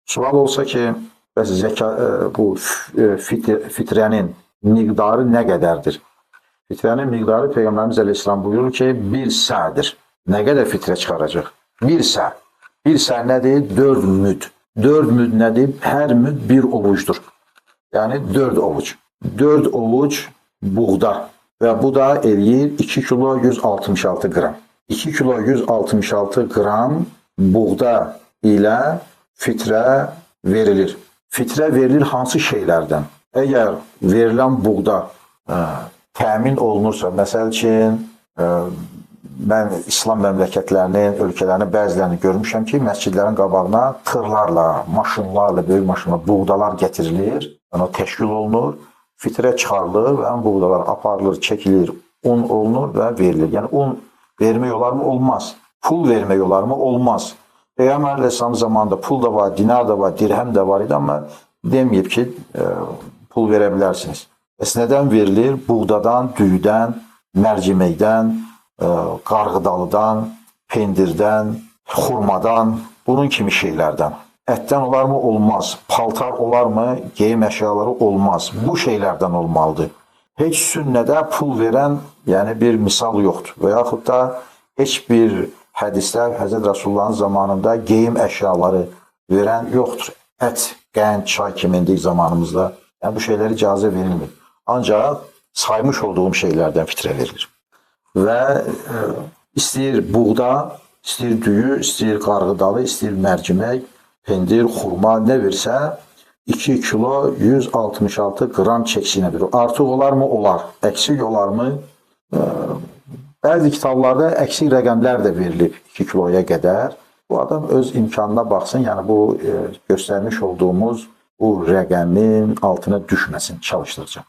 Sual olsa ki, bəs bu fitrənin miqdarı nə qədərdir? Fitrənin miqdarı Peyğəmbərimiz Əleyhisselam buyurur ki, bir sədir. Nə qədər fitrə çıxaracaq? Bir sə. Bir sə nədir? 4 müd. 4 müd nədir? Hər müd bir ovucdur. Yəni 4 ovuc. 4 ovuc buğda və bu da eləyir 2 kilo 166 qram. 2 kilo 166 qram buğda ilə fitrə verilir. Fitrə verilir hansı şeylərdən? Əgər verilən buğda təmin olunursa, məsəl üçün, mən İslam məmləkətlərinin, ölkələrinin bəzilərini görmüşəm ki, məscidlərin qabağına tırlarla, maşınlarla, böyük maşınlarla buğdalar gətirilir, yəni o təşkil olunur, fitrə çıxarılır və buğdalar aparılır, çəkilir, un olunur və verilir. Yəni un vermək olar mı? Olmaz. Pul vermək olar mı? Olmaz. Peyğəmbər Əleyhisselam zamanında pul da var, dinar da var, dirhəm də var idi, amma deməyib ki, pul verə bilərsiniz. Bəs nədən verilir? Buğdadan, düyüdən, mərciməkdən, qarğıdalıdan, pendirdən, xurmadan, bunun kimi şeylərdən. Ətdən olar mı? Olmaz. Paltar olar mı? Geyim əşyaları olmaz. Bu şeylərdən olmalıdır. Heç sünnədə pul verən, yəni bir misal yoxdur. Və yaxud da heç bir hədislər Həzrət Rasullahın zamanında geyim əşyaları verən yoxdur. Ət, qənd, çay kimi indik zamanımızda. Yəni bu şeylər icazə verilmir. Ancaq saymış olduğum şeylərdən fitrə verilir. Və istəyir buğda, istəyir düyü, istəyir qarğıdalı, istəyir mərcimək, pendir, xurma nə versə 2 kilo 166 qram çəksinə verir. Artıq olar mı? Olar. Əksik olar mı? Bəzi kitablarda əksik rəqəmlər də verilib 2 kiloya qədər. Bu adam öz imkanına baxsın, yəni bu göstərmiş olduğumuz bu rəqəmin altına düşməsin, çalışdıracaq.